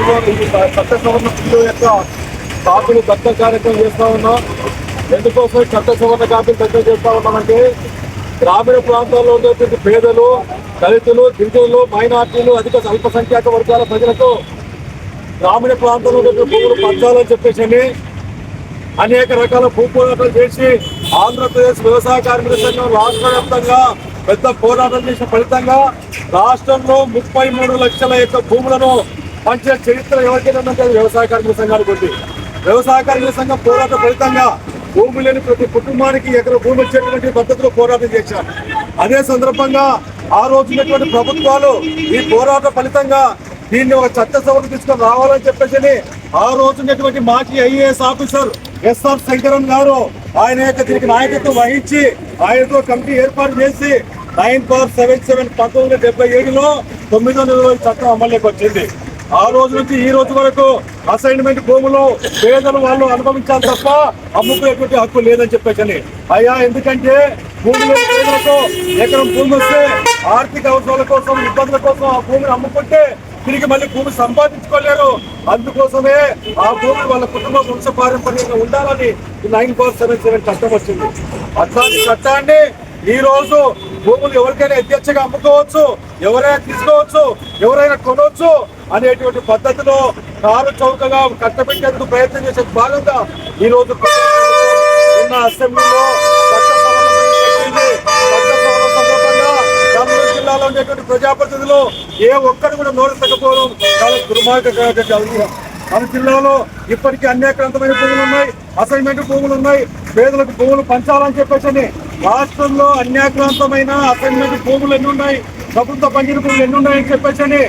చట్ట సవరణ బిల్లు యొక్క కాపీలు దత్తత కార్యక్రమం చేస్తా ఉన్నాం. ఎందుకోసం చట్ట సవరణ కాపీలు దత్తత చేస్తా ఉన్నామంటే గ్రామీణ ప్రాంతాల్లో ఉండేటువంటి పేదలు, దళితులు, గిరిజనులు, మైనార్టీలు, అధిక అల్పసంఖ్యాక వర్గాల ప్రజలకు గ్రామీణ ప్రాంతాల్లో ఉండేటువంటి భూములు పంచాలని చెప్పేసి అనేక రకాల భూపోరాటాలు చేసి ఆంధ్రప్రదేశ్ వ్యవసాయ కార్మిక సంఘం రాష్ట్ర వ్యాప్తంగా పెద్ద పోరాటం చేసిన ఫలితంగా రాష్ట్రంలో 33 లక్షల ఎకరాల భూములను పంచే చరిత్ర ఎవరికైనా ఉందంటే వ్యవసాయ కార్మిక సంఘానికి ఉంది. వ్యవసాయ కార్మిక సంఘం పోరాట ఫలితంగా భూమి లేని ప్రతి కుటుంబానికి ఎకరం భూమి వచ్చేటువంటి పద్ధతిలో పోరాటం చేశారు. అదే సందర్భంగా ఆ రోజున్నటువంటి ప్రభుత్వాలు ఈ పోరాట ఫలితంగా దీన్ని ఒక చట్ట సవరణ తీసుకొని రావాలని చెప్పేసి ఆ రోజున్నటువంటి మాజీ ఐఏఎస్ ఆఫీసర్ ఎస్ఆర్ శంకరన్ గారు ఆయన యొక్క దీనికి నాయకత్వం వహించి ఆయనతో కమిటీ ఏర్పాటు చేసి 9/77 1977లో 9వ నెలలో చట్టం అమల్లోకి వచ్చింది. ఆ రోజు నుంచి ఈ రోజు వరకు అసైన్మెంట్ భూములు పేదలు వాళ్ళు అనుభవించాలి తప్ప అమ్ముకునేటువంటి హక్కు లేదని చెప్పేసి అయ్యా, ఎందుకంటే భూములు పేదలకు ఎకరం భూమి వస్తే ఆర్థిక అవసరాల కోసం, ఇబ్బందుల కోసం ఆ భూమిని అమ్ముకుంటే తిరిగి మళ్ళీ భూమి సంపాదించుకోలేరు. అందుకోసమే ఆ భూమి వాళ్ళ కుటుంబ వంశ పారంపర్యంగా ఉండాలని 9/77 చట్టం వచ్చింది. అట్లాంటి చట్టాన్ని ఈ రోజు భూములు ఎవరికైనా యథేచ్ఛగా అమ్ముకోవచ్చు, ఎవరైనా తీసుకోవచ్చు, ఎవరైనా కొనవచ్చు అనేటువంటి పద్ధతిలో కారు చౌకగా కట్టబెట్టేందుకు ప్రయత్నం చేసే భాగంగా ఈ రోజు అసెంబ్లీలో కర్నూలు జిల్లాలో ఉండేటువంటి ప్రజాప్రతినిధులు ఏ ఒక్కరు కూడా నోరెత్తకపోవడం చాలా దుర్మార్గకరం. మన జిల్లాలో ఇప్పటికీ అన్యాక్రాంతమైన భూములు ఉన్నాయి, అసైన్మెంట్ భూములు ఉన్నాయి. పేదలకు భూములు పంచాలని చెప్పేసి రాష్ట్రంలో అన్యాక్రాంతమైన అసైన్మెంట్ భూములు ఎన్ని ఉన్నాయి, ప్రభుత్వ పంచిన భూములు ఎన్ని ఉన్నాయని చెప్పేసి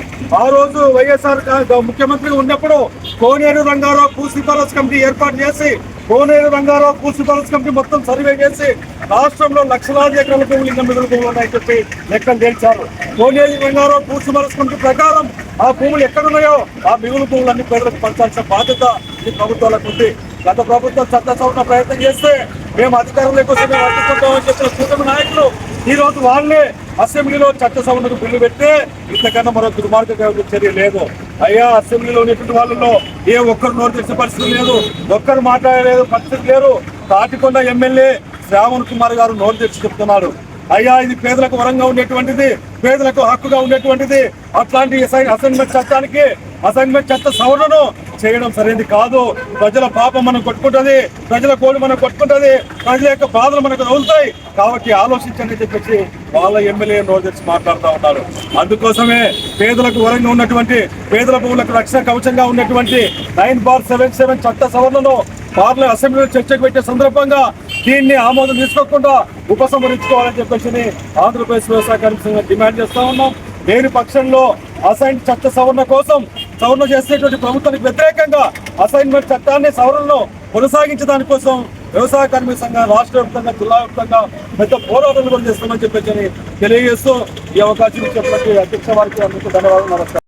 ఆ రోజు వైఎస్ఆర్ ముఖ్యమంత్రిగా ఉన్నప్పుడు కోనేరు రంగారావు భూసిఫారసు కమిటీ ఏర్పాటు చేసి కోనేరు రంగారావు భూసిఫారసు కమిటీ మొత్తం సర్వే చేసి రాష్ట్రంలో లక్షలాది ఎకరాల భూములు ఇంకా మిగులు భూములు ఉన్నాయని చెప్పి లెక్కలు తేల్చారు. కోనేరు రంగారావు భూసిఫారసు కమిటీ ప్రకారం ఆ భూములు ఎక్కడున్నాయో ఆ మిగులు భూములన్నీ పేదలకు పంచాల్సిన బాధ్యత ఈ ప్రభుత్వాలకు ఉంది. గత ప్రభుత్వం చట్ట సవరణ ప్రయత్నం చేస్తే మేము అధికారుల కోసం వర్తిస్తుంటామని చెప్పిన కూటమి నాయకులు ఈ రోజు వాళ్ళే అసెంబ్లీలో చట్ట సవరణకు బిల్లు పెడితే ఇంతకన్నా మరో దుర్మార్గ చర్య లేదు. అయ్యా, అసెంబ్లీలో ఉన్నటువంటి వాళ్ళలో ఏ ఒక్కరు నోరు తెచ్చే పరిస్థితి లేదు, ఒక్కరు మాట్లాడలేదు పరిస్థితి లేరు. తాటికొండ ఎమ్మెల్యే శ్రావణ్ కుమార్ గారు నోరు తెచ్చి చెప్తున్నారు, అయ్యా ఇది పేదలకు వరంగా ఉండేటువంటిది, పేదలకు హక్కుగా ఉండేటువంటిది. అట్లాంటి అసైన్మెంట్ చట్టానికి అసైన్మెంట్ చట్ట సవరణను చేయడం సరైనది కాదు. ప్రజల పాపం మనం కొట్టుకుంటుంది, ప్రజల కోడి మనం కొట్టుకుంటుంది, ప్రజల యొక్క బాధలు మనకు తగులుతాయి. కాబట్టి ఆలోచించండి చెప్పేసి వాళ్ళ ఎమ్మెల్యే నోరు తెచ్చి మాట్లాడుతూ ఉన్నారు. అందుకోసమే పేదలకు వరంగా ఉన్నటువంటి, పేదల భూములకు రక్షణ కవచంగా ఉన్నటువంటి 9/77 చట్ట సవరణను పార్లమెంట్ అసెంబ్లీలో చర్చకు పెట్టే సందర్భంగా దీన్ని ఆమోదం తీసుకోకుండా ఉపసంహరించుకోవాలని చెప్పేసి ఆంధ్రప్రదేశ్ వ్యవసాయ కార్మిక సంఘం డిమాండ్ చేస్తా ఉన్నాం. లేని పక్షంలో అసైన్మెంట్ చట్ట సవరణ కోసం సవరణ చేసేటువంటి ప్రభుత్వానికి వ్యతిరేకంగా అసైన్మెంట్ చట్టాన్ని సవరణలో కొనసాగించడానికి కోసం వ్యవసాయ కార్మిక సంఘం రాష్ట్ర వ్యాప్తంగా, జిల్లా వ్యాప్తంగా పెద్ద పోరాటాలు కూడా చేస్తామని చెప్పేసి తెలియజేస్తూ ఈ అవకాశం ఇచ్చినటువంటి అధ్యక్ష వారికి అందరికీ ధన్యవాదాలు. నమస్కారం.